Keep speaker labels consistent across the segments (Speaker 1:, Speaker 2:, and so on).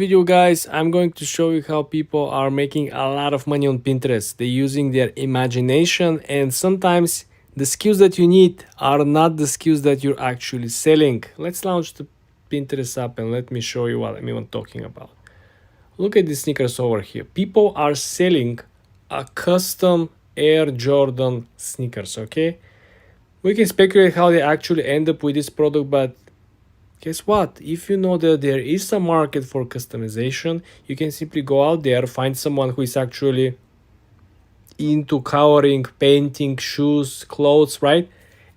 Speaker 1: Video guys, I'm going to show you how people are making a lot of money on Pinterest. They're using their imagination, and sometimes the skills that you need are not the skills that you're actually selling. Let's launch the Pinterest app and let me show you what I'm even talking about. Look at these sneakers over here. People are selling a custom Air Jordan sneakers, okay? We can speculate how they actually end up with this product, but guess what? If you know that there is a market for customization, you can simply go out there, find someone who is actually into coloring, painting, shoes, clothes, right?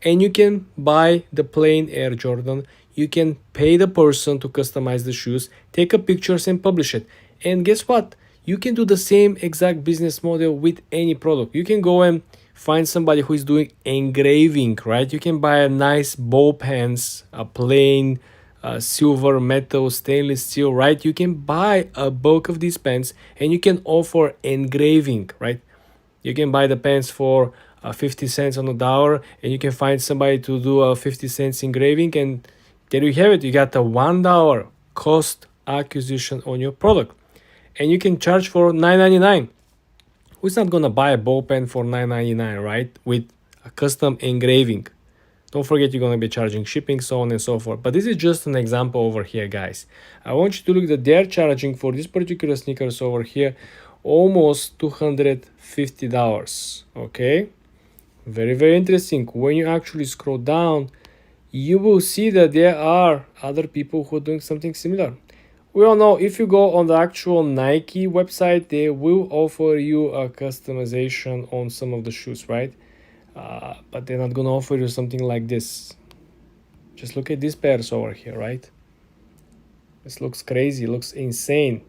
Speaker 1: And you can buy the plain Air Jordan. You can pay the person to customize the shoes, take a pictures and publish it. And guess what? You can do the same exact business model with any product. You can go and find somebody who is doing engraving, right? You can buy a nice ball pens, a plain silver, metal, stainless steel, right? You can buy a bulk of these pens and you can offer engraving, right? You can buy the pens for 50 cents on the dollar, and you can find somebody to do a 50 cents engraving, and there you have it. You got a $1 cost acquisition on your product, and you can charge for $9.99. Who's not gonna buy a ball pen for $9.99, right? With a custom engraving. Don't forget you're gonna be charging shipping, so on and so forth. But this is just an example over here, guys. I want you to look that they're charging for this particular sneakers over here almost $250. Okay, very interesting. When you actually scroll down, you will see that there are other people who are doing something similar. We all know if you go on the actual Nike website, they will offer you a customization on some of the shoes, right? But they're not gonna offer you something like this. Just look at these pairs over here, right? This looks crazy, looks insane.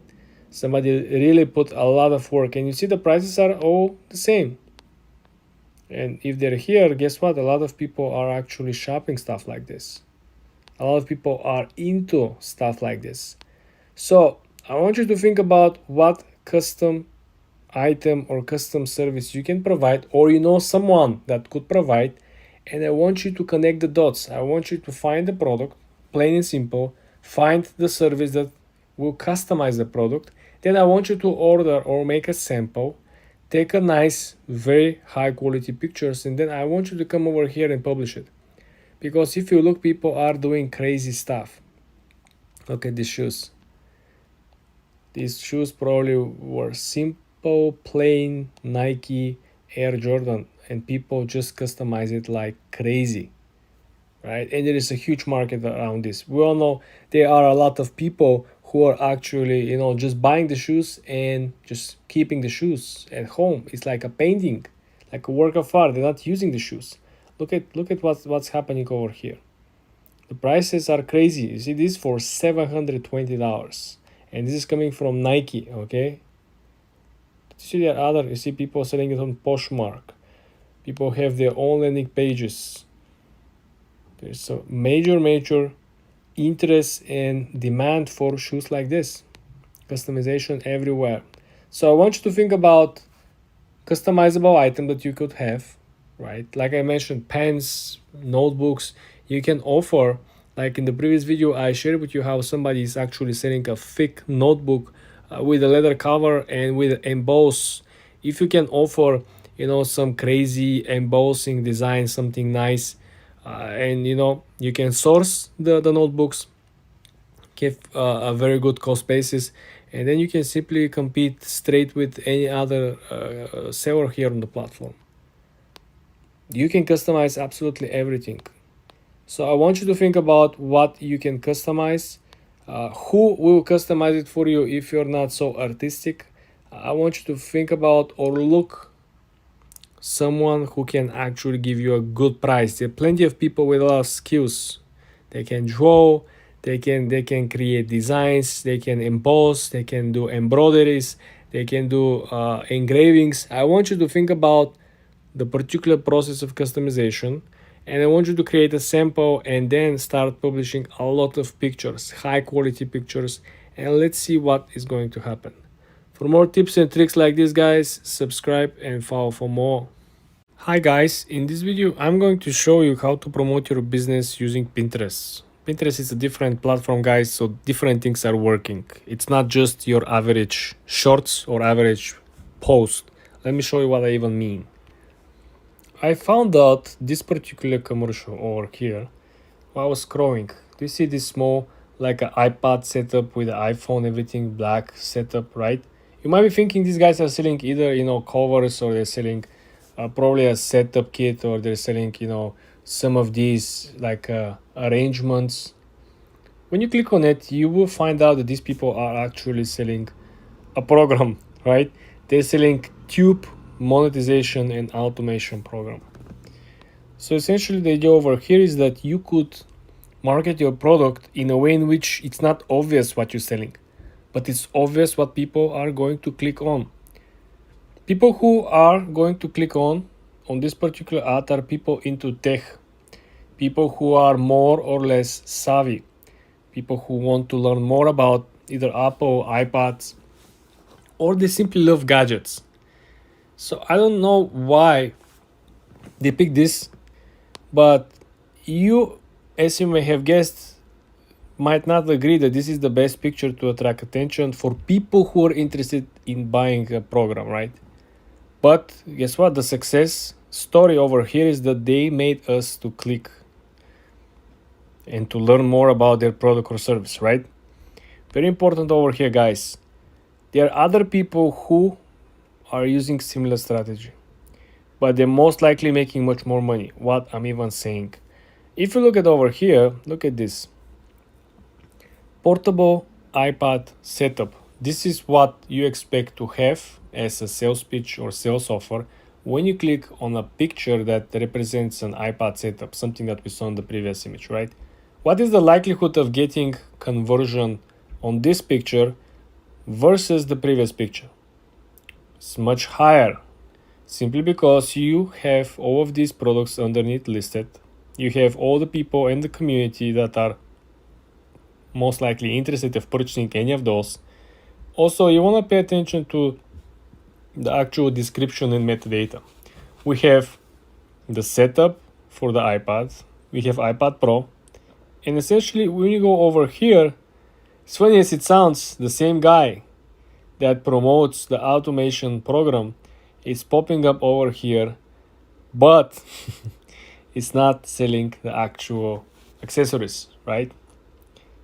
Speaker 1: Somebody really put a lot of work, and you see the prices are all the same. And if they're here, guess what? A lot of people are actually shopping stuff like this. A lot of people are into stuff like this. So I want you to think about what custom item or custom service you can provide, or you know someone that could provide, and I want you to connect the dots. I want you to find the product, plain and simple, find the service that will customize the product. Then I want you to order or make a sample, take a nice, very high quality pictures, and then I want you to come over here and publish it. Because if you look, people are doing crazy stuff. Look at these shoes. These shoes probably were simple, plain Nike Air Jordan, and people just customize it like crazy, right? And there is a huge market around this. We all know there are a lot of people who are actually, just buying the shoes and just keeping the shoes at home. It's like a painting, like a work of art. They're not using the shoes. Look at what's happening over here. The prices are crazy. You see this for $720, and this is coming from Nike. Okay. You see there are other. You see people selling it on Poshmark. People have their own landing pages. There's a major interest and demand for shoes like this. Customization everywhere. So I want you to think about customizable item that you could have, right? Like I mentioned, pens, notebooks. You can offer, like in the previous video, I shared with you how somebody is actually selling a thick notebook with a leather cover and with emboss. If you can offer, some crazy embossing design, something nice, and you can source the notebooks, give a very good cost basis, and then you can simply compete straight with any other seller here on the platform. You can customize absolutely everything. So I want you to think about what you can customize, who will customize it for you if you're not so artistic. I want you to think about or look someone who can actually give you a good price. There are plenty of people with a lot of skills. They can draw, they can create designs, they can emboss, they can do embroideries, they can do engravings. I want you to think about the particular process of customization, and I want you to create a sample and then start publishing a lot of pictures, high quality pictures, and let's see what is going to happen. For more tips and tricks like this, guys, subscribe and follow for more. Hi guys, in this video I'm going to show you how to promote your business using Pinterest. Pinterest is a different platform, guys, so different things are working. It's not just your average shorts or average post. Let me show you what I even mean. I found out this particular commercial over here while I was scrolling. Do you see this small, like an iPad setup with an iPhone, everything black setup, right? You might be thinking these guys are selling either, covers, or they're selling probably a setup kit, or they're selling, some of these like arrangements. When you click on it, you will find out that these people are actually selling a program, right? They're selling tube monetization and automation program. So essentially the idea over here is that you could market your product in a way in which it's not obvious what you're selling, but it's obvious what people are going to click on. People who are going to click on this particular ad are people into tech, people who are more or less savvy, people who want to learn more about either Apple, iPads, or they simply love gadgets. So I don't know why they picked this, but you, as you may have guessed, might not agree that this is the best picture to attract attention for people who are interested in buying a program, right? But guess what? The success story over here is that they made us to click and to learn more about their product or service, right? Very important over here, guys. There are other people who are using similar strategy, but they're most likely making much more money. What I'm even saying. If you look at over here, look at this. Portable iPad setup. This is what you expect to have as a sales pitch or sales offer when you click on a picture that represents an iPad setup, something that we saw in the previous image, right? What is the likelihood of getting conversion on this picture versus the previous picture? It's much higher, simply because you have all of these products underneath listed. You have all the people in the community that are most likely interested in purchasing any of those. Also, you want to pay attention to the actual description and metadata. We have the setup for the iPad. We have iPad Pro. And essentially, when you go over here, as funny as it sounds, the same guy that promotes the automation program is popping up over here, but it's not selling the actual accessories, right?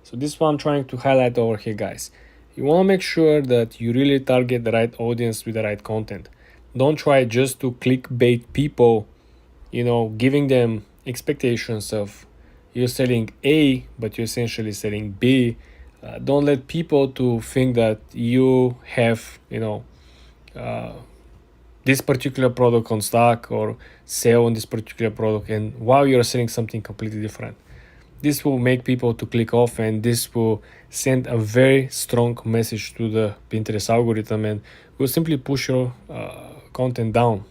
Speaker 1: So this is what I'm trying to highlight over here, guys. You want to make sure that you really target the right audience with the right content. Don't try just to clickbait people, giving them expectations of you're selling A, but you're essentially selling B. Don't let people to think that you have, this particular product on stock or sale on this particular product, and while you're selling something completely different. This will make people to click off, and this will send a very strong message to the Pinterest algorithm and will simply push your content down.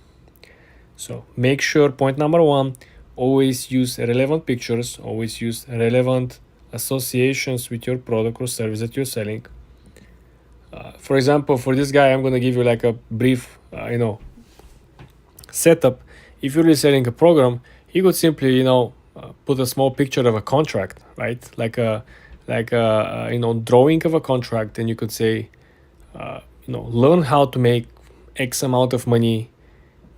Speaker 1: So make sure, point number one, always use relevant pictures, always use relevant associations with your product or service that you're selling. For example, for this guy, I'm going to give you like a brief, setup. If you're really selling a program, you could simply, put a small picture of a contract, right? Like a drawing of a contract, and you could say, learn how to make X amount of money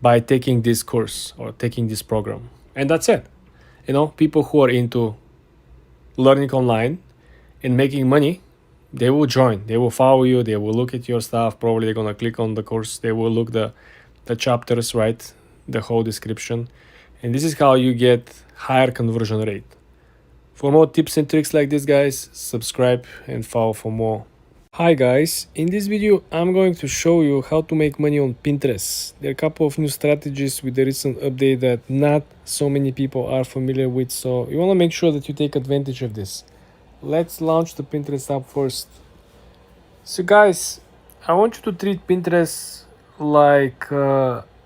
Speaker 1: by taking this course or taking this program, and that's it. People who are into learning online and making money, they will join, they will follow you, they will look at your stuff. Probably they're gonna click on the course, they will look the chapters, right? The whole description. And this is how you get higher conversion rate. For more tips and tricks like this, guys, subscribe and follow for more. Hi guys, in this video I'm going to show you how to make money on Pinterest. There are a couple of new strategies with the recent update that not so many people are familiar with, so you want to make sure that you take advantage of this. Let's launch the Pinterest app first. So guys, I want you to treat Pinterest like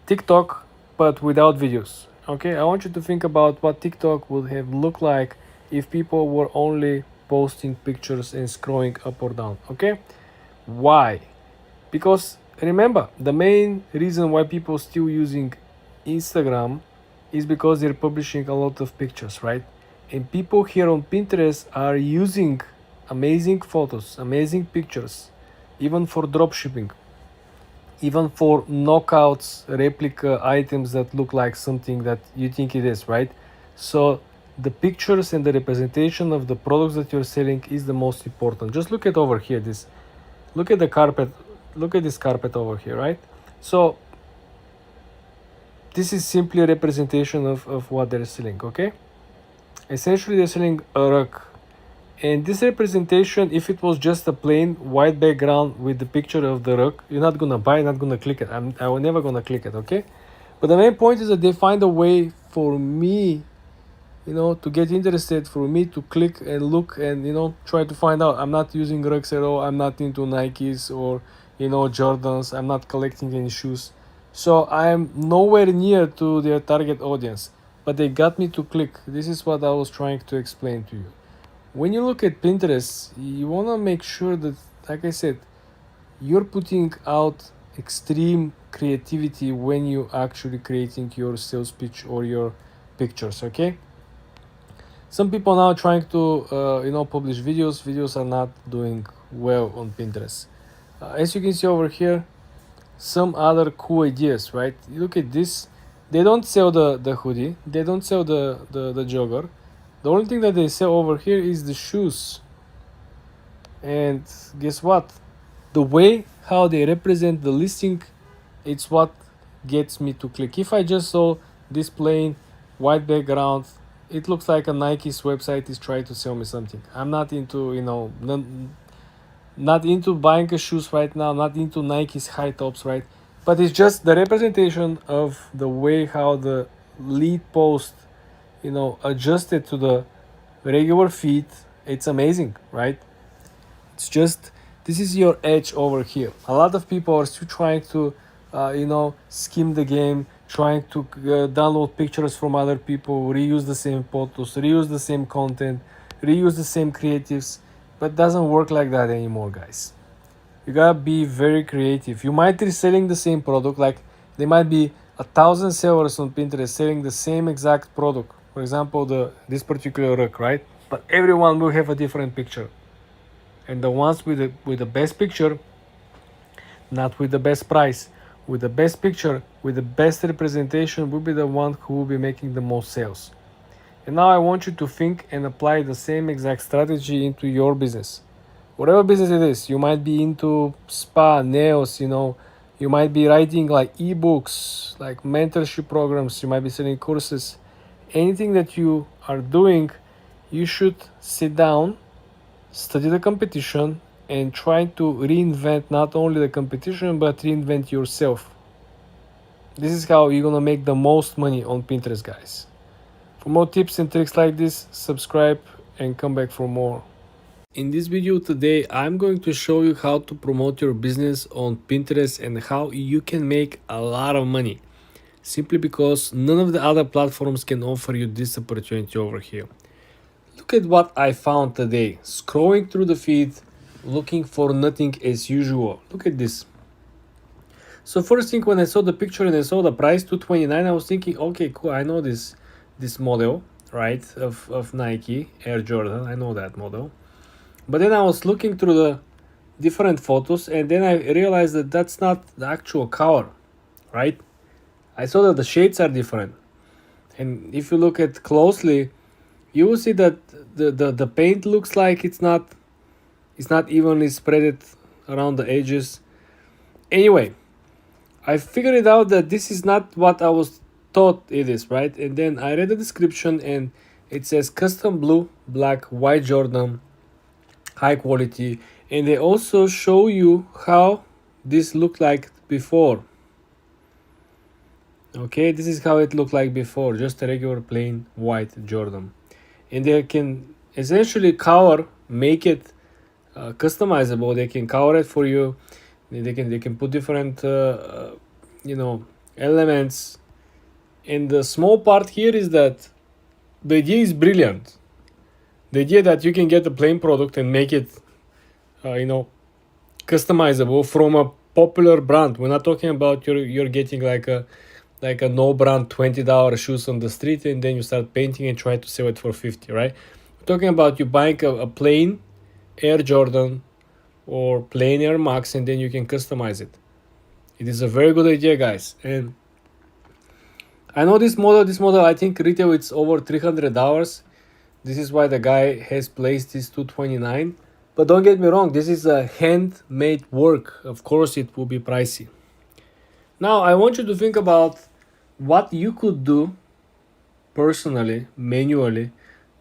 Speaker 1: TikTok, but without videos. Okay, I want you to think about what TikTok would have looked like if people were only posting pictures and scrolling up or down. Okay, why? Because remember, the main reason why people still using Instagram is because they're publishing a lot of pictures, right? And people here on Pinterest are using amazing photos, amazing pictures, even for dropshipping, even for knockouts, replica items that look like something that you think it is, right? So the pictures and the representation of the products that you're selling is the most important. Just look at over here, look at the carpet, look at this carpet over here, right? So this is simply a representation of what they're selling, okay? Essentially they're selling a rug. And this representation, if it was just a plain white background with the picture of the rug, you're not gonna buy, not gonna click it. I'm never gonna click it, okay? But the main point is that they find a way for me, to get interested, for me to click and look and, try to find out. I'm not using rugs at all. I'm not into Nikes or, Jordans. I'm not collecting any shoes. So I'm nowhere near to their target audience. But they got me to click. This is what I was trying to explain to you. When you look at Pinterest, you want to make sure that, like I said, you're putting out extreme creativity when you actually creating your sales pitch or your pictures, okay? Some people now trying to publish videos. Videos are not doing well on Pinterest. As you can see over here, some other cool ideas, right? You look at this. They don't sell the hoodie. They don't sell the jogger. The only thing that they sell over here is the shoes. And guess what? The way how they represent the listing, it's what gets me to click. If I just saw this plain white background, it looks like a Nike's website is trying to sell me something. I'm not into, not into buying a shoes right now, not into Nike's high tops, right? But it's just the representation of the way how the lead post, adjusted to the regular feed. It's amazing, right? It's just, this is your edge over here. A lot of people are still trying to, skim the game, trying to download pictures from other people, reuse the same photos, reuse the same content, reuse the same creatives, but it doesn't work like that anymore, guys. You gotta be very creative. You might be selling the same product, like there might be 1,000 sellers on Pinterest selling the same exact product. For example, this particular rug, right? But everyone will have a different picture. And the ones with the best picture, not with the best price, with the best picture, with the best representation, will be the one who will be making the most sales. And now I want you to think and apply the same exact strategy into your business. Whatever business it is, you might be into spa, nails, you might be writing like ebooks, like mentorship programs, you might be selling courses. Anything that you are doing, you should sit down, study the competition, and try to reinvent not only the competition, but reinvent yourself. This is how you're gonna make the most money on Pinterest, guys. For more tips and tricks like this, subscribe and come back for more. In this video today, I'm going to show you how to promote your business on Pinterest and how you can make a lot of money. Simply because none of the other platforms can offer you this opportunity over here. Look at what I found today. Scrolling through the feed, looking for nothing as usual. Look at this. So first thing, when I saw the picture and I saw the price, $229, I was thinking, okay, cool, I know this model, right, of Nike Air Jordan. I know that model. But then I was looking through the different photos, and then I realized that that's not the actual color, right? I saw that the shades are different. And if you look at closely, you will see that the paint looks like it's not evenly spread around the edges. Anyway, I figured it out that this is not what I was taught it is, right? And then I read the description and it says custom blue, black, white Jordan, high quality. And they also show you how this looked like before. Okay, this is how it looked like before, just a regular plain white Jordan. And they can essentially make it customizable. They can color it for you. They can put different elements. And the small part here is that the idea is brilliant. The idea that you can get a plain product and make it customizable from a popular brand. We're not talking about you're getting like a like a no brand $20 shoes on the street, and then you start painting and try to sell it for 50, right? We're talking about you buying a plain Air Jordan or plain Air Max, and then you can customize it. It is a very good idea, guys. And I know this model I think retail it's over $300. This is why the guy has placed this $229. But don't get me wrong, this is a handmade work. Of course it will be pricey. Now I want you to think about what you could do personally, manually,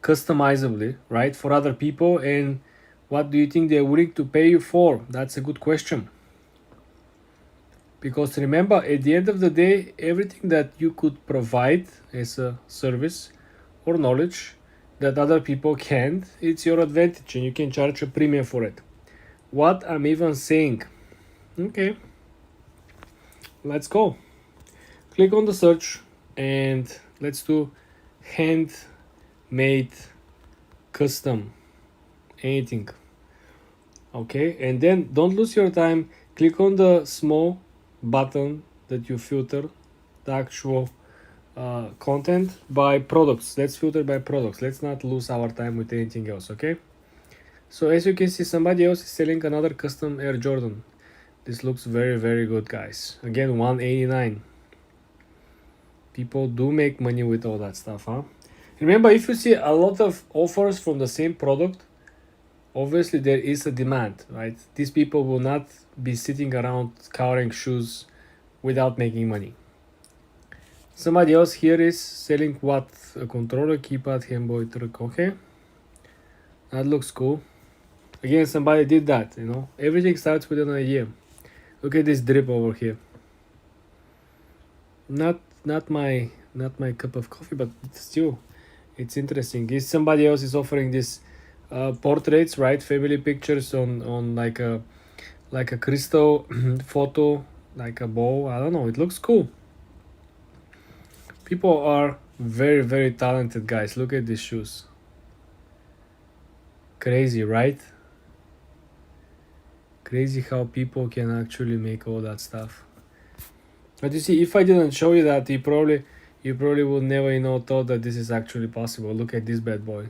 Speaker 1: customizably, right, for other people, and what do you think they're willing to pay you for? That's a good question. Because remember, at the end of the day, everything that you could provide as a service or knowledge that other people can't, it's your advantage and you can charge a premium for it. What I'm even saying. Okay, let's go. Click on the search and let's do handmade custom anything. Okay, and then don't lose your time. Click on the small button that you filter the actual content by products. Let's filter by products. Let's not lose our time with anything else. Okay, so as you can see, somebody else is selling another custom Air Jordan. This looks very, very good, guys. Again, $189. People do make money with all that stuff, huh? Remember, if you see a lot of offers from the same product, obviously there is a demand, right? These people will not be sitting around scouring shoes without making money. Somebody else here is selling what? A controller, keypad, handboy, truck. Okay, that looks cool. Again, somebody did that, you know. Everything starts with an idea. Look at this drip over here. Not my cup of coffee, but still, it's interesting. Is somebody else is offering this portraits, right? Family pictures on like a crystal photo, like a bow. I don't know. It looks cool. People are very, very talented, guys. Look at these shoes. Crazy, right? Crazy how people can actually make all that stuff. But you see, if I didn't show you that, you probably would never thought that this is actually possible. Look at this bad boy.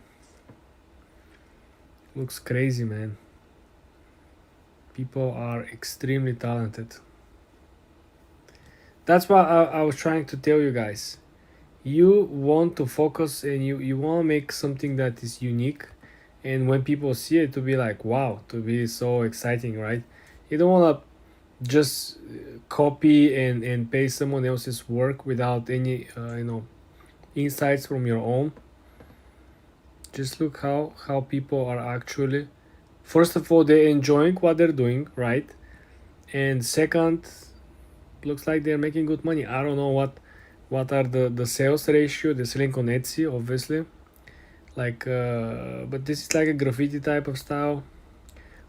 Speaker 1: Looks crazy, man. People are extremely talented. That's what I was trying to tell you guys. You want to focus and you want to make something that is unique, and when people see it, to be like, wow, to be so exciting, right? You don't want to just copy and pay someone else's work without any insights from your own. Just look how people are actually, first of all, they're enjoying what they're doing, right? And second, looks like they're making good money. I don't know what are the sales ratio. They're selling on Etsy, obviously, like but this is like a graffiti type of style.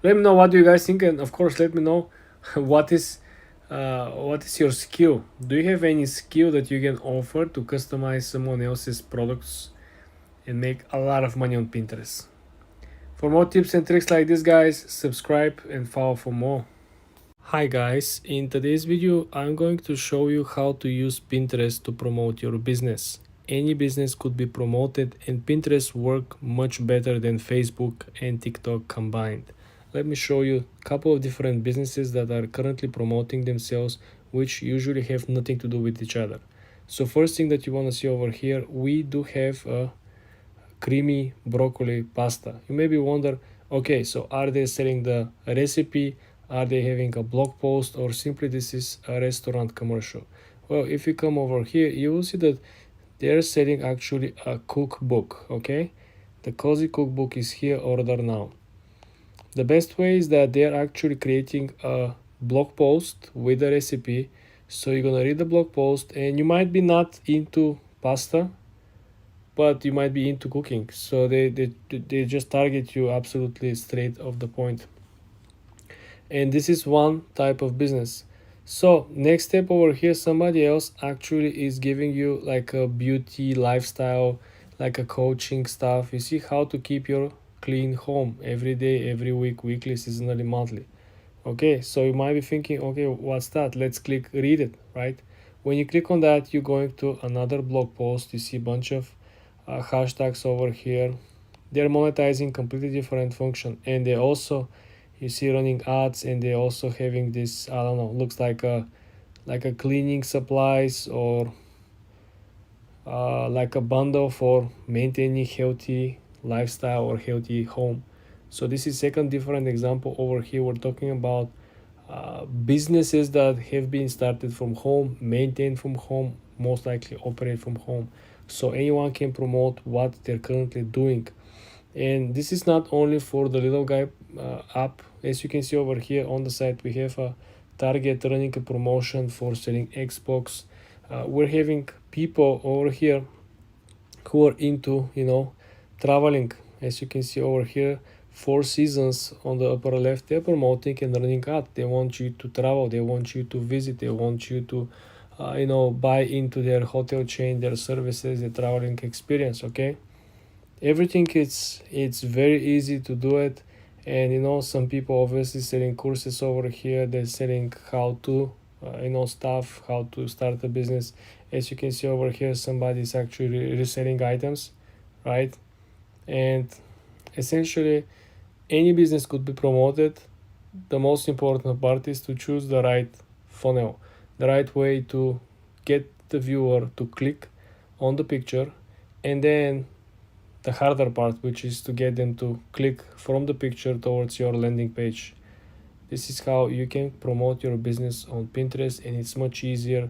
Speaker 1: Let me know what do you guys think, and of course let me know what is your skill. Do you have any skill that you can offer to customize someone else's products and make a lot of money on Pinterest? For more tips and tricks like this, guys, subscribe and follow for more. Hi guys, in today's video I'm going to show you how to use Pinterest to promote your business. Any business could be promoted, and Pinterest work much better than Facebook and TikTok combined. Let me show you a couple of different businesses that are currently promoting themselves, which usually have nothing to do with each other. So first thing that you want to see over here, we do have a creamy broccoli pasta. You maybe wonder, okay, so are they selling the recipe? Are they having a blog post, or simply this is a restaurant commercial? Well, if you come over here, you will see that they're selling actually a cookbook. Okay, the cozy cookbook is here, order now. The best way is that they're actually creating a blog post with a recipe. So you're gonna read the blog post, and you might be not into pasta, but you might be into cooking. So they just target you absolutely straight off the point. And this is one type of business. So next step over here, somebody else actually is giving you like a beauty lifestyle, like a coaching stuff. You see how to keep your clean home every day, every week, weekly, seasonally, monthly. Okay, so you might be thinking, okay, what's that? Let's click read it, right? When you click on that, you're going to another blog post. You see a bunch of hashtags over here. They're monetizing completely different function, and they also, you see, running ads, and they also having this, I don't know, looks like a cleaning supplies, or like a bundle for maintaining healthy lifestyle or healthy home. So this is second different example over here. We're talking about businesses that have been started from home, maintained from home, most likely operate from home. So anyone can promote what they're currently doing. And this is not only for the little guy app. As you can see over here on the site, we have a Target running a promotion for selling Xbox. We're having people over here who are into, traveling. As you can see over here, Four Seasons on the upper left, they're promoting and running ad. They want you to travel, they want you to visit, they want you to buy into their hotel chain, their services, their traveling experience. Okay, everything, it's very easy to do it. And some people obviously selling courses over here. They're selling how to stuff, how to start a business. As you can see over here, somebody's actually reselling items, right? And essentially any business could be promoted. The most important part is to choose the right funnel, the right way to get the viewer to click on the picture, and then the harder part, which is to get them to click from the picture towards your landing page. This is how you can promote your business on Pinterest, and it's much easier,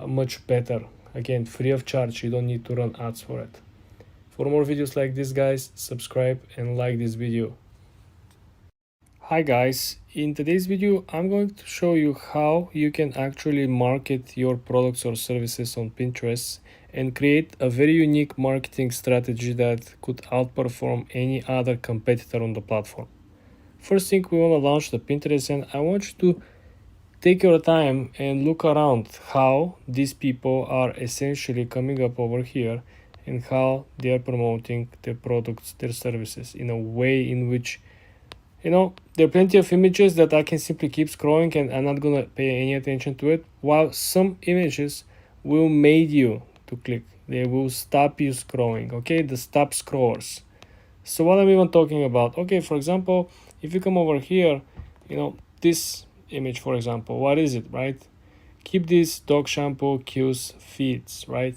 Speaker 1: much better. Again, free of charge. You don't need to run ads for it. For more videos like this, guys, subscribe and like this video. Hi guys, in today's video I'm going to show you how you can actually market your products or services on Pinterest and create a very unique marketing strategy that could outperform any other competitor on the platform. First thing, we want to launch the Pinterest, and I want you to take your time and look around how these people are essentially coming up over here and how they are promoting their products, their services in a way in which there are plenty of images that I can simply keep scrolling and I'm not gonna pay any attention to it, while some images will make you to click. They will stop you scrolling, okay? The stop scrollers. So what I'm even talking about? Okay, for example, if you come over here, this image, for example, what is it, right? Keep this dog shampoo kills feeds, right?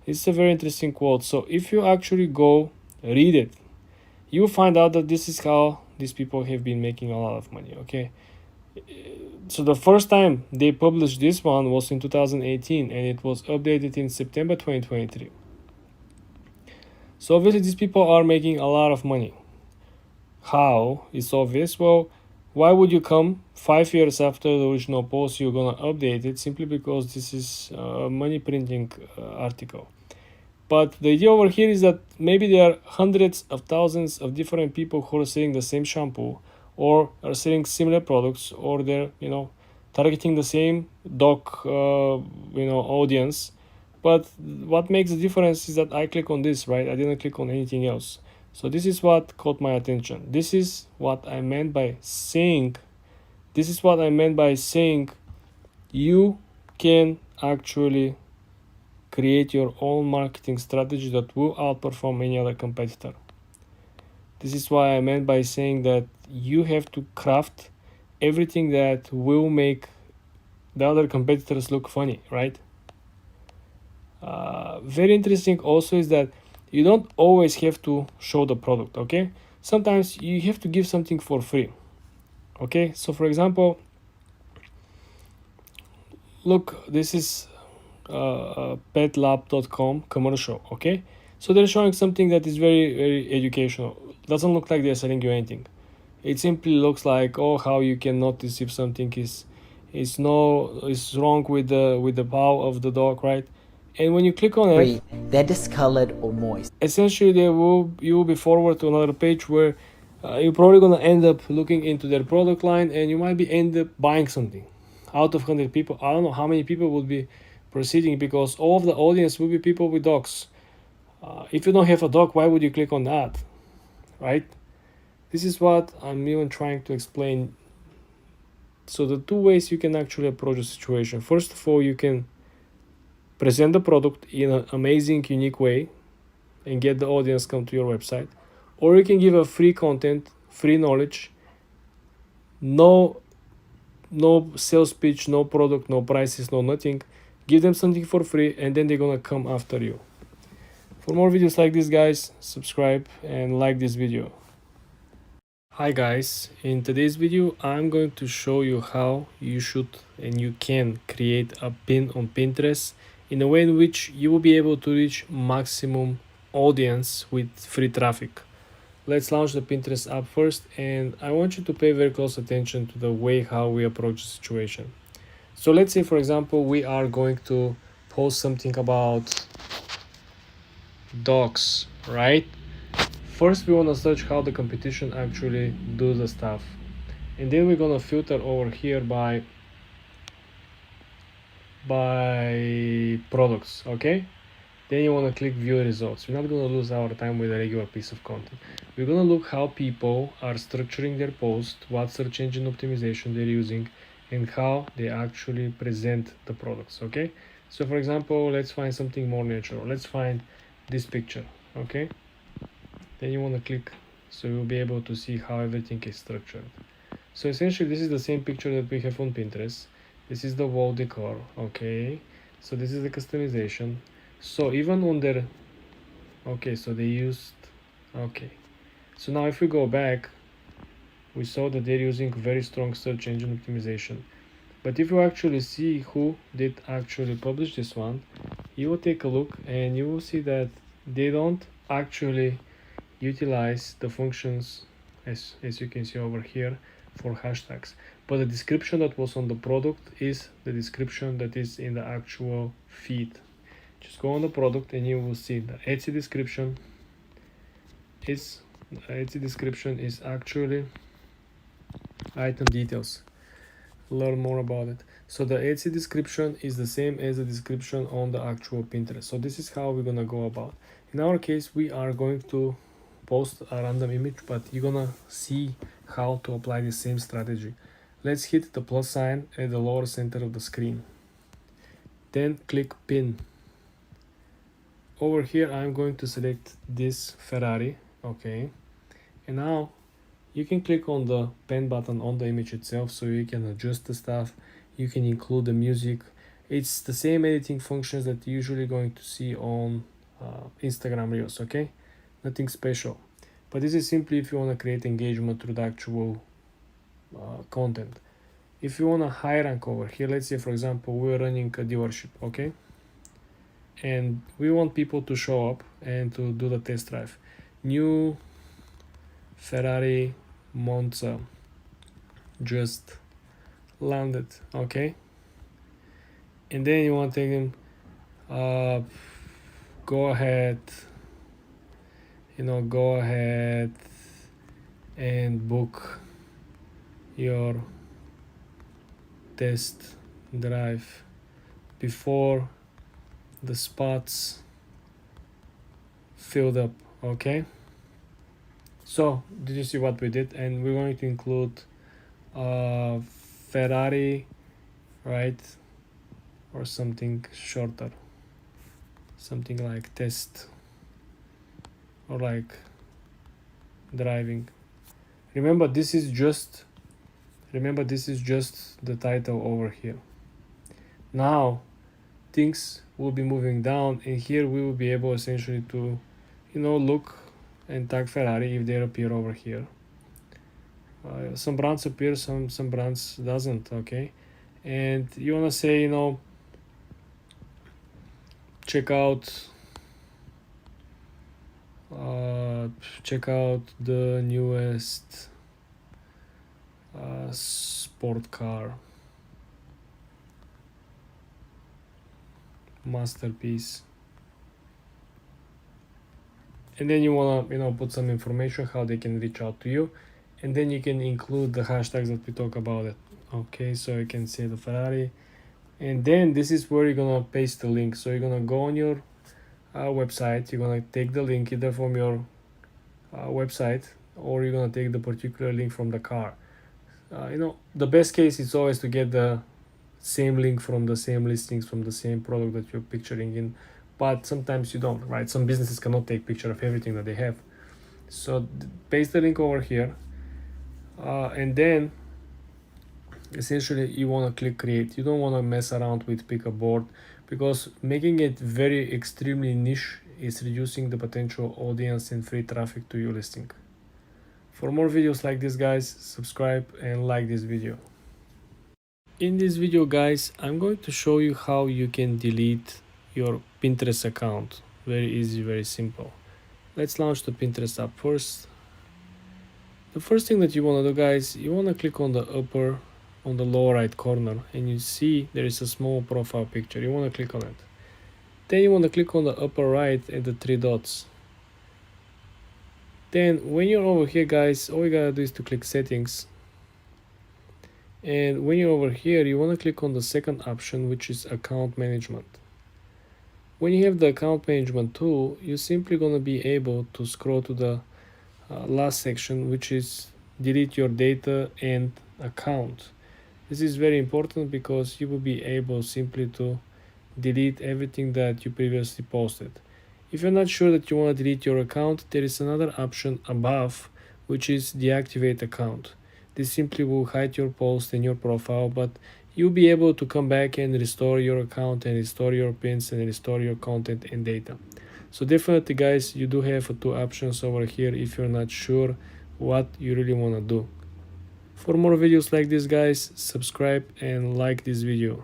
Speaker 1: It's a very interesting quote. So if you actually go read it, you will find out that this is how these people have been making a lot of money. Okay, so the first time they published this one was in 2018, and it was updated in September 2023. So obviously these people are making a lot of money. How? It's obvious. Well, why would you come 5 years after the original post? You're gonna update it simply because this is a money printing article. But the idea over here is that maybe there are hundreds of thousands of different people who are selling the same shampoo, or are selling similar products, or they're targeting the same dog audience. But what makes the difference is that I click on this, right? I didn't click on anything else. So this is what caught my attention. This is what I meant by saying you can actually create your own marketing strategy that will outperform any other competitor. This is why I meant by saying that you have to craft everything that will make the other competitors look funny, right? Very interesting also is that you don't always have to show the product, okay? Sometimes you have to give something for free, okay? So for example, look, this is petlab.com commercial, okay? So they're showing something that is very, very educational. Doesn't look like they're selling you anything. It simply looks like, how you can notice if something is wrong with the paw of the dog, right? And when you click on it,
Speaker 2: they're discolored or moist.
Speaker 1: Essentially, you will be forward to another page where you're probably gonna end up looking into their product line, and you might be end up buying something. Out of 100 people, I don't know how many people would be proceeding, because all of the audience will be people with dogs. If you don't have a dog, why would you click on that, right? This is what I'm even trying to explain. So the two ways you can actually approach the situation. First of all, you can present the product in an amazing, unique way and get the audience come to your website. Or you can give a free content, free knowledge, no sales pitch, no product, no prices, no nothing. Give them something for free and then they're gonna come after you. For more videos like this, guys, subscribe and like this video. Hi guys, in today's video I'm going to show you how you should and you can create a pin on Pinterest in a way in which you will be able to reach maximum audience with free traffic. Let's launch the Pinterest app first, and I want you to pay very close attention to the way how we approach the situation. So let's say, for example, we are going to post something about dogs, right? First we want to search how the competition actually do the stuff, and then we're gonna filter over here by products. Okay, then you want to click view results. We're not gonna lose our time with a regular piece of content. We're gonna look how people are structuring their post, what search engine optimization they're using, and how they actually present the products. Okay, so for example, let's find something more natural. Let's find this picture. Okay, then you want to click, so you'll be able to see how everything is structured. So essentially this is the same picture that we have on Pinterest. This is the wall decor. Okay, so this is the customization. So even on their, okay, so they used, okay, so now if we go back, we saw that they're using very strong search engine optimization. But if you actually see who did actually publish this one, you will take a look and you will see that they don't actually utilize the functions as you can see over here for hashtags, but the description that was on the product is the description that is in the actual feed. Just go on the product and you will see the Etsy description is actually item details. Learn more about it. So the Etsy description is the same as the description on the actual Pinterest. So this is how we're gonna go about. In our case, we are going to post a random image, but you're gonna see how to apply the same strategy. Let's hit the plus sign at the lower center of the screen, then click pin. Over here I'm going to select this Ferrari. Okay, and now you can click on the pen button on the image itself, so you can adjust the stuff, you can include the music. It's the same editing functions that you're usually going to see on Instagram Reels. Okay, nothing special, but this is simply if you want to create engagement through the actual content. If you want to high rank over here, let's say for example we're running a dealership, okay, and we want people to show up and to do the test drive. New Ferrari Monza just landed. Okay, and then you want to take them, go ahead and book your test drive before the spots filled up. Okay, so did you see what we did? And we're going to include Ferrari, right, or something shorter, something like test or like driving. Remember this is just the title over here. Now things will be moving down, and here we will be able essentially to look and tag Ferrari if they appear over here. Some brands appear, some brands doesn't. Okay, and you want to say check out the newest sport car masterpiece, and then you want to put some information how they can reach out to you, and then you can include the hashtags that we talk about it. Okay, so you can say the Ferrari, and then this is where you're gonna paste the link. So you're gonna go on your website, you're gonna take the link either from your website, or you're gonna take the particular link from the car. The best case is always to get the same link from the same listings from the same product that you're picturing in, but sometimes you don't, right? Some businesses cannot take picture of everything that they have. So paste the link over here, and then essentially you want to click create. You don't want to mess around with pick a board, because making it very extremely niche is reducing the potential audience and free traffic to your listing. For more videos like this, guys, subscribe and like this video. In this video, guys, I'm going to show you how you can delete your Pinterest account. Very easy, very simple. Let's launch the Pinterest app first. The first thing that you want to do, guys, you want to click on the lower right corner, and you see there is a small profile picture. You want to click on it. Then you want to click on the upper right at the three dots. Then when you're over here, guys, all you gotta do is to click settings. And when you're over here, you want to click on the second option, which is account management. When you have the account management tool, you're simply going to be able to scroll to the last section, which is delete your data and account. This is very important because you will be able simply to delete everything that you previously posted. If you're not sure that you want to delete your account, there is another option above, which is deactivate account. This simply will hide your post and your profile, but you'll be able to come back and restore your account and restore your pins and restore your content and data. So definitely, guys, you do have two options over here if you're not sure what you really want to do. For more videos like this, guys, subscribe and like this video.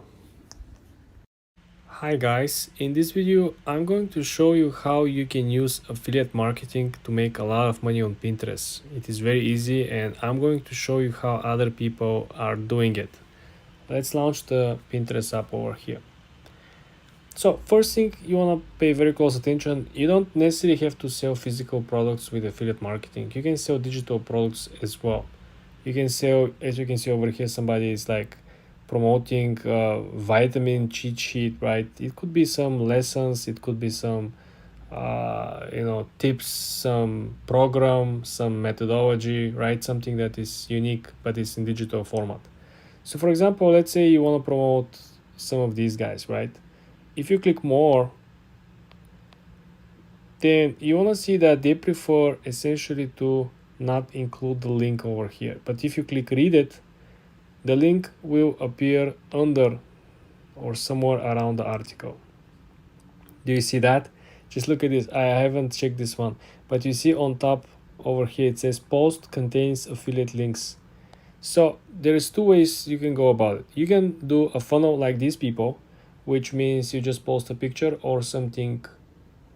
Speaker 1: Hi guys, in this video I'm going to show you how you can use affiliate marketing to make a lot of money on Pinterest. It is very easy, and I'm going to show you how other people are doing it. Let's launch the Pinterest app over here. So first thing, you want to pay very close attention. You don't necessarily have to sell physical products with affiliate marketing. You can sell digital products as well. You can sell, as you can see over here, somebody is like promoting vitamin cheat sheet, right? It could be some lessons, it could be some tips, some program, some methodology, right? Something that is unique but is in digital format. So for example, let's say you want to promote some of these guys, right? If you click more, then you want to see that they prefer essentially to not include the link over here. But if you click read it, the link will appear under or somewhere around the article. Do you see that? Just look at this. I haven't checked this one, but you see on top over here it says post contains affiliate links. So there is two ways you can go about it. You can do a funnel like these people, which means you just post a picture or something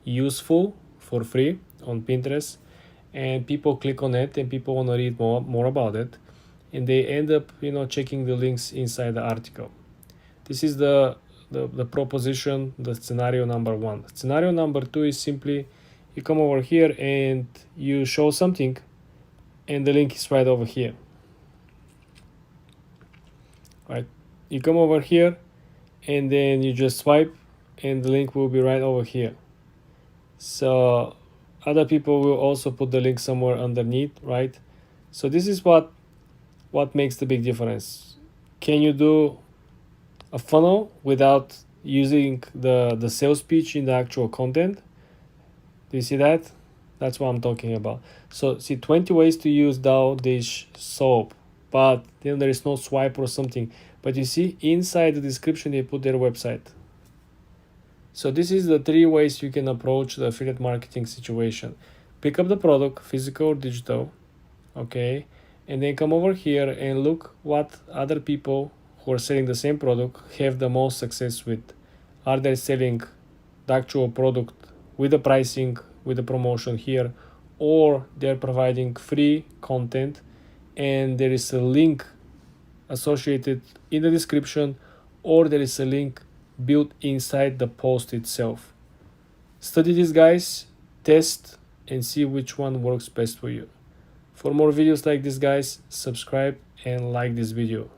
Speaker 1: useful for free on Pinterest, and people click on it and people want to read more about it, and they end up checking the links inside the article. This is the proposition, the scenario number one. Scenario number two is simply you come over here and you show something and the link is right over here, right? You come over here and then you just swipe and the link will be right over here. So other people will also put the link somewhere underneath, right? So this is what makes the big difference. Can you do a funnel without using the sales pitch in the actual content? Do you see that? That's what I'm talking about. So see, 20 ways to use Dalio dish soap, but then there is no swipe or something. But you see inside the description they put their website. So this is the 3 ways you can approach the affiliate marketing situation. Pick up the product, physical or digital, okay? And then come over here and look what other people who are selling the same product have the most success with. Are they selling the actual product with the pricing, with the promotion here, or they're providing free content and there is a link associated in the description, or there is a link built inside the post itself. Study these guys, test, and see which one works best for you. For more videos like this, guys, subscribe and like this video.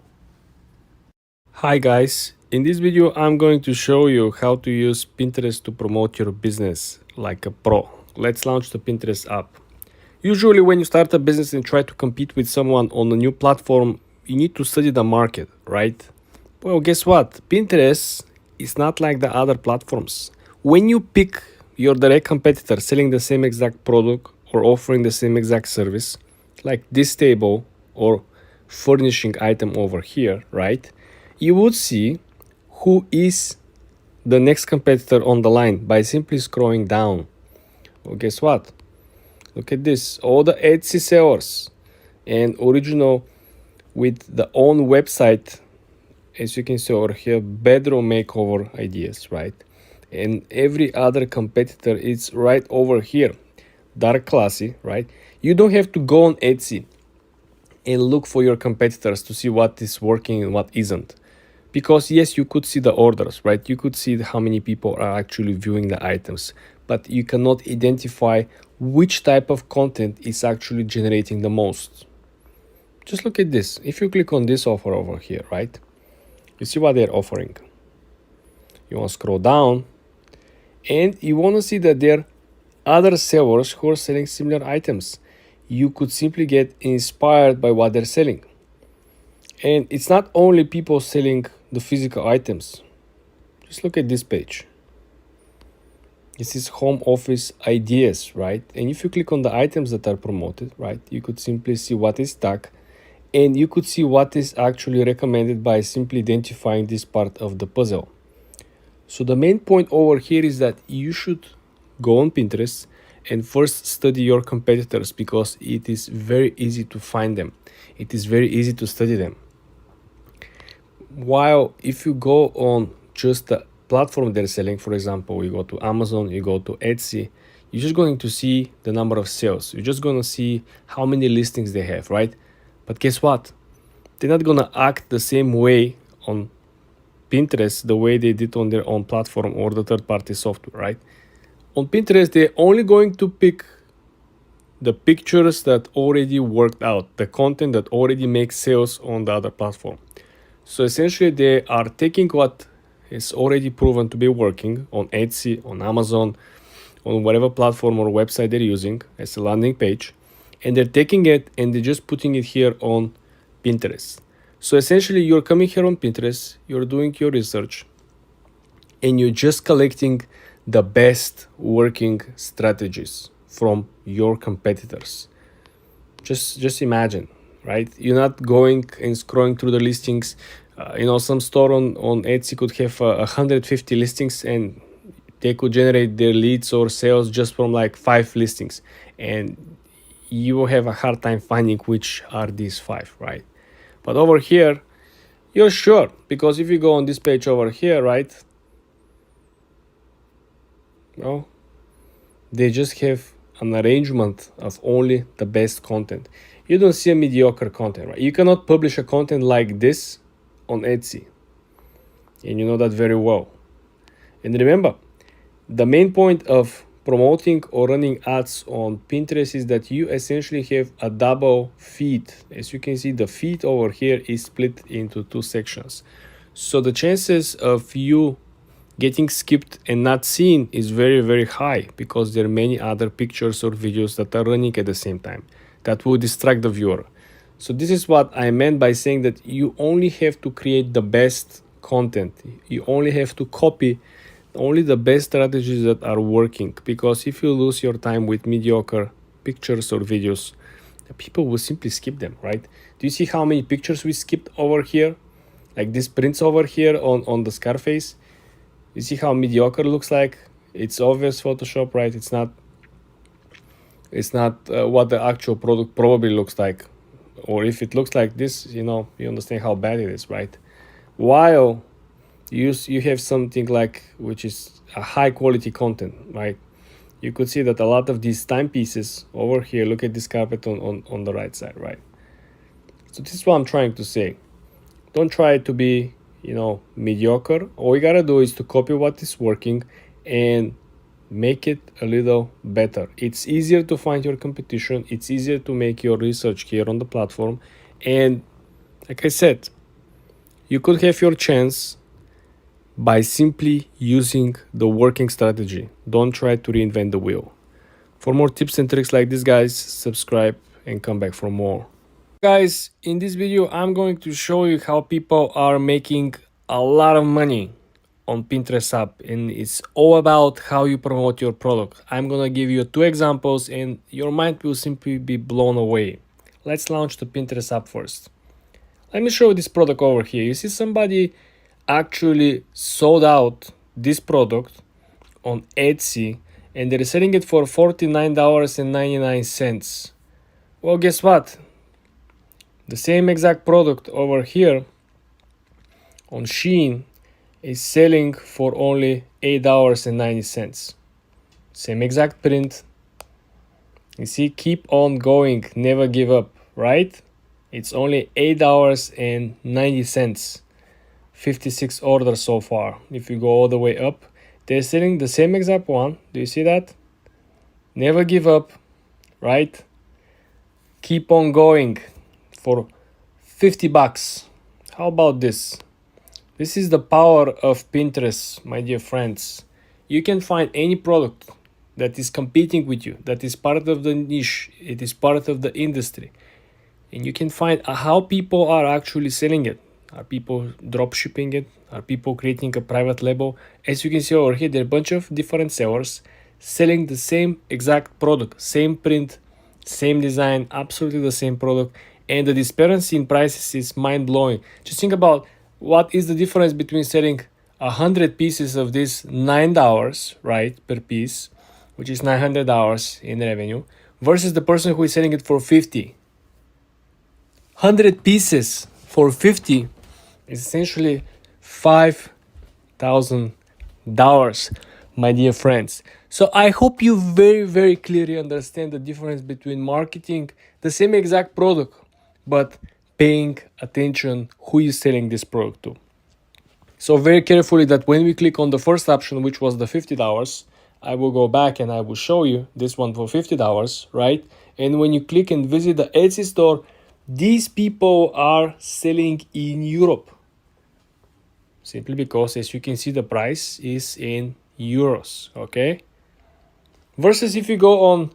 Speaker 1: Hi guys, in this video I'm going to show you how to use Pinterest to promote your business like a pro. Let's launch the Pinterest app. Usually when you start a business and try to compete with someone on a new platform, you need to study the market, right? Well, guess what? Pinterest is not like the other platforms. When you pick your direct competitor selling the same exact product or offering the same exact service, like this table or furnishing item over here, right? You would see who is the next competitor on the line by simply scrolling down. Well, guess what? Look at this. All the Etsy sellers and original with the own website, as you can see over here, bedroom makeover ideas, right? And every other competitor is right over here, dark classy, right? You don't have to go on Etsy and look for your competitors to see what is working and what isn't, because yes, you could see the orders, right? You could see how many people are actually viewing the items, but you cannot identify which type of content is actually generating the most. Just look at this. If you click on this offer over here, right, you see what they're offering. You want to scroll down and you want to see that there are other sellers who are selling similar items. You could simply get inspired by what they're selling. And it's not only people selling the physical items. Just look at this page. This is home office ideas, right? And if you click on the items that are promoted, right, you could simply see what is stuck, and you could see what is actually recommended by simply identifying this part of the puzzle. So the main point over here is that you should go on Pinterest and first study your competitors, because it is very easy to find them. It is very easy to study them. While if you go on just the platform they're selling, for example, you go to Amazon, you go to Etsy, you're just going to see the number of sales. You're just going to see how many listings they have, right? But guess what? They're not going to act the same way on Pinterest the way they did on their own platform or the third-party software, right? On Pinterest, they're only going to pick the pictures that already worked out, the content that already makes sales on the other platform. So essentially, they are taking what is already proven to be working on Etsy, on Amazon, on whatever platform or website they're using as a landing page, and they're taking it and they're just putting it here on Pinterest. So essentially, you're coming here on Pinterest, you're doing your research, and you're just collecting the best working strategies from your competitors. Just imagine, right? You're not going and scrolling through the listings. Some store on Etsy could have 150 listings, and they could generate their leads or sales just from like 5 listings, and you will have a hard time finding which are these 5, right? But over here, you're sure, because if you go on this page over here, right, well, they just have an arrangement of only the best content. You don't see a mediocre content, right? You cannot publish a content like this on Etsy, and you know that very well. And remember, the main point of promoting or running ads on Pinterest is that you essentially have a double feed. As you can see, the feed over here is split into 2 sections. So the chances of you getting skipped and not seen is very, very high, because there are many other pictures or videos that are running at the same time that will distract the viewer. So this is what I meant by saying that you only have to create the best content. You only have to copy only the best strategies that are working, because if you lose your time with mediocre pictures or videos, people will simply skip them, right? Do you see how many pictures we skipped over here? Like this prints over here on the Scarface. You see how mediocre it looks like? It's obvious Photoshop, right? It's not what the actual product probably looks like. Or if it looks like this, you understand how bad it is, right? While you have something like, which is a high quality content, right? You could see that a lot of these timepieces over here, look at this carpet on the right side, right? So this is what I'm trying to say. Don't try to be, mediocre. All you gotta do is to copy what is working and make it a little better. It's easier to find your competition. It's easier to make your research here on the platform. And like I said, you could have your chance by simply using the working strategy. Don't try to reinvent the wheel. For more tips and tricks like this, guys, subscribe and come back for more. Guys, in this video, I'm going to show you how people are making a lot of money on Pinterest app, and it's all about how you promote your product. I'm gonna give you 2 examples and your mind will simply be blown away. Let's launch the Pinterest app first. Let me show you this product over here. You see somebody actually sold out this product on Etsy and they're selling it for $49.99. Well, guess what? The same exact product over here on Shein is selling for only $8.90. Same exact print. You see, keep on going, never give up, right? It's only $8.90. 56 orders so far. If you go all the way up, they're selling the same exact one. Do you see that? Never give up, right? Keep on going for $50. How about this? This is the power of Pinterest, my dear friends. You can find any product that is competing with you, that is part of the niche, it is part of the industry. And you can find how people are actually selling it. Are people drop shipping it? Are people creating a private label? As you can see over here, there are a bunch of different sellers selling the same exact product, same print, same design, absolutely the same product. And the disparity in prices is mind-blowing. Just think about what is the difference between selling 100 pieces of this $9, right, per piece, which is $900 in revenue, versus the person who is selling it for 50. 100 pieces for 50 is essentially $5,000, my dear friends. So I hope you very, very clearly understand the difference between marketing the same exact product, but paying attention who is selling this product to. So very carefully that when we click on the first option, which was the $50, I will go back and I will show you this one for $50, right? And when you click and visit the Etsy store, these people are selling in Europe. Simply because, as you can see, the price is in euros, okay? Versus if you go on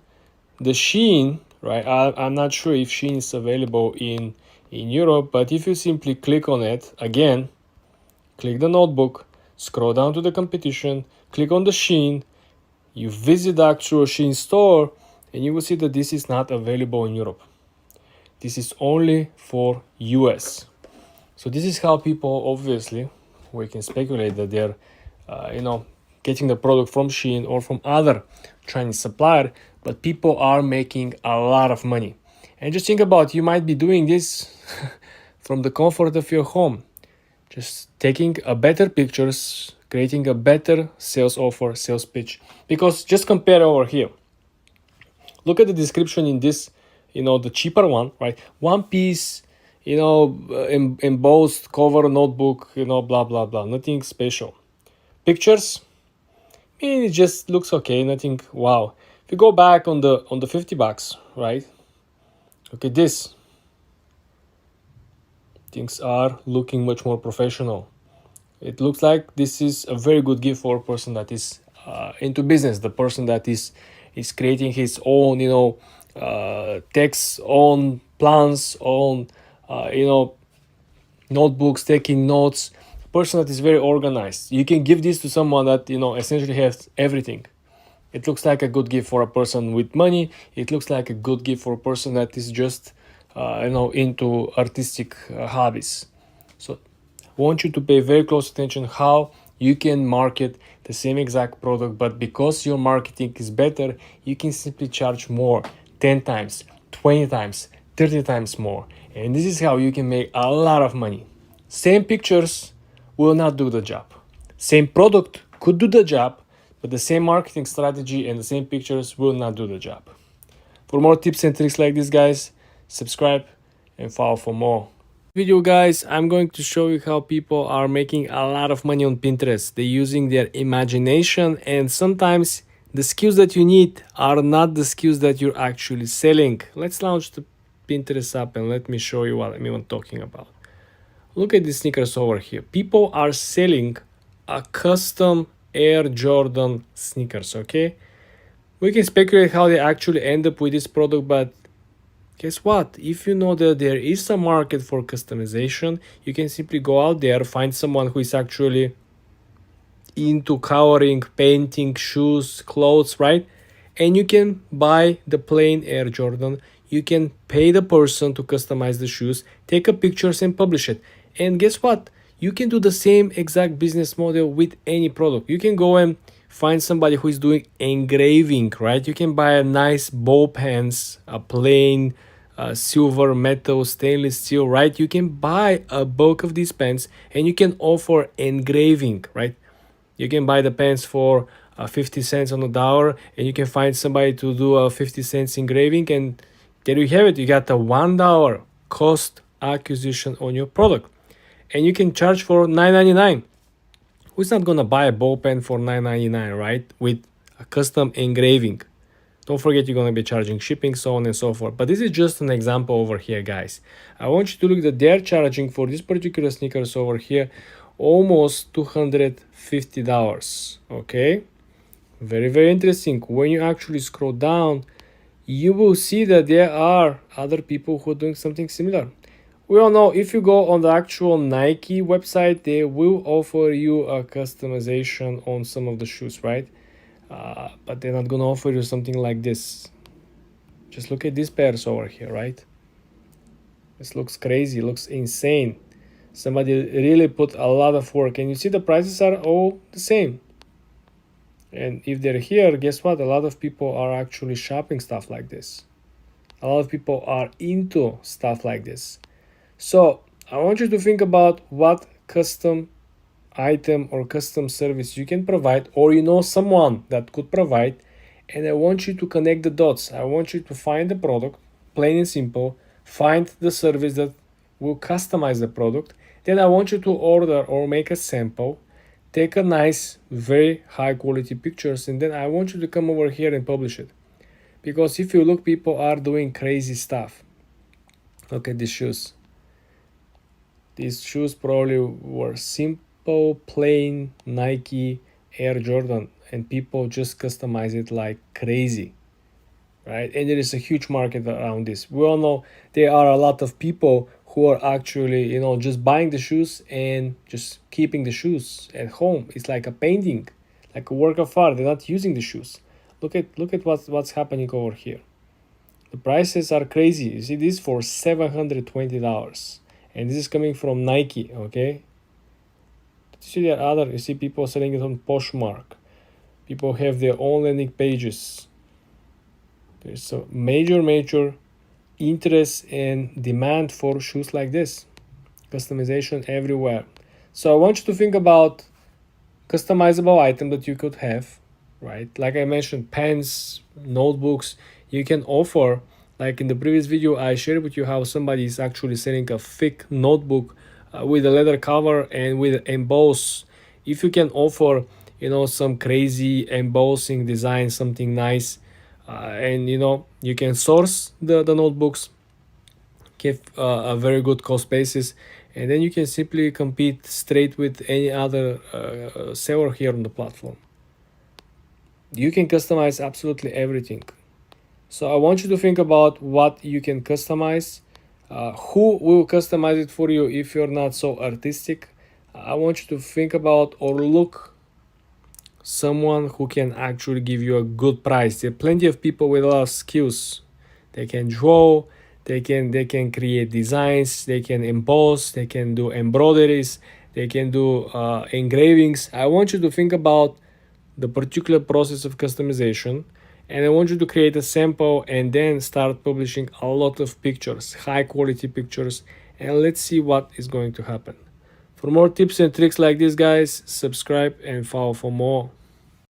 Speaker 1: the Shein, right? I'm not sure if Shein is available in Europe, but if you simply click on it, again, click the notebook, scroll down to the competition, click on the Shein, you visit the actual Shein store, and you will see that this is not available in Europe. This is only for US. So this is how people, obviously, we can speculate that they're, getting the product from Shein or from other Chinese supplier, but people are making a lot of money. And just think about, you might be doing this from the comfort of your home, just taking a better pictures, creating a better sales offer, sales pitch. Because just compare over here. Look at the description in this, the cheaper one, right? One piece, embossed cover notebook, blah, blah, blah. Nothing special. Pictures, it just looks okay. Nothing wow. If you go back on the $50, right? Look at this. Things are looking much more professional. It looks like this is a very good gift for a person that is into business, the person that is creating his own, text, own plans, own, notebooks, taking notes, person that is very organized. You can give this to someone that, essentially has everything. It looks like a good gift for a person with money. It looks like a good gift for a person that is just, into artistic hobbies. So I want you to pay very close attention how you can market the same exact product, but because your marketing is better, you can simply charge more, 10 times, 20 times, 30 times more. And this is how you can make a lot of money. Same pictures will not do the job. Same product could do the job, but the same marketing strategy and the same pictures will not do the job. For more tips and tricks like this, guys, subscribe and follow for more. Video, guys, I'm going to show you how people are making a lot of money on Pinterest. They're using their imagination, and sometimes the skills that you need are not the skills that you're actually selling. Let's launch the Pinterest app and let me show you what I'm even talking about. Look at these sneakers over here. People are selling a custom Air Jordan sneakers, okay? We can speculate how they actually end up with this product, but guess what? If you know that there is a market for customization, you can simply go out there, find someone who is actually into coloring, painting, shoes, clothes, right? And you can buy the plain Air Jordan. You can pay the person to customize the shoes, take a pictures and publish it. And guess what? You can do the same exact business model with any product. You can go and find somebody who is doing engraving, right? You can buy a nice ball pens, a plain silver, metal, stainless steel, right? You can buy a bulk of these pens and you can offer engraving, right? You can buy the pens for 50 cents on the dollar, and you can find somebody to do a 50 cents engraving, and there you have it. You got a $1 cost acquisition on your product, and you can charge for $9.99. Who's not gonna buy a ball pen for $9.99, right? With a custom engraving. Don't forget you're gonna be charging shipping, so on and so forth. But this is just an example over here, guys. I want you to look that they're charging for this particular sneakers over here almost $250. Okay, very interesting. When you actually scroll down, you will see that there are other people who are doing something similar. We all know if you go on the actual Nike website, they will offer you a customization on some of the shoes, right? But they're not gonna offer you something like this. Just look at these pairs over here, right? This looks crazy, looks insane. Somebody really put a lot of work, and you see the prices are all the same. And if they're here, guess what? A lot of people are actually shopping stuff like this. A lot of people are into stuff like this. So I want you to think about what custom item or custom service you can provide, or you know someone that could provide, and I want you to connect the dots. I want you to find the product, plain and simple, find the service that will customize the product. Then I want you to order or make a sample, take a nice, very high quality pictures, and then I want you to come over here and publish it. Because if you look, people are doing crazy stuff. Look at these shoes. These shoes probably were simple, plain Nike Air Jordan, and people just customize it like crazy, right? And there is a huge market around this. We all know there are a lot of people who are actually, just buying the shoes and just keeping the shoes at home. It's like a painting, like a work of art. They're not using the shoes. Look at what's happening over here. The prices are crazy. You see this for $720, and this is coming from Nike. Okay. You see people selling it on Poshmark. People have their own landing pages. There's a major interest and demand for shoes like this. Customization everywhere. So I want you to think about customizable item that you could have, right? Like I mentioned, pens, notebooks. You can offer, like in the previous video, I shared with you how somebody is actually selling a thick notebook with a leather cover and with emboss. If you can offer, some crazy embossing design, something nice, and you can source the notebooks, give a very good cost basis, and then you can simply compete straight with any other seller here on the platform. You can customize absolutely everything. So I want you to think about what you can customize, who will customize it for you if you're not so artistic. I want you to think about or look someone who can actually give you a good price. There are plenty of people with a lot of skills. They can draw, they can create designs, they can emboss, they can do embroideries, they can do engravings. I want you to think about the particular process of customization, and I want you to create a sample and then start publishing a lot of pictures, high quality pictures, and let's see what is going to happen. For more tips and tricks like this, guys, subscribe and follow for more.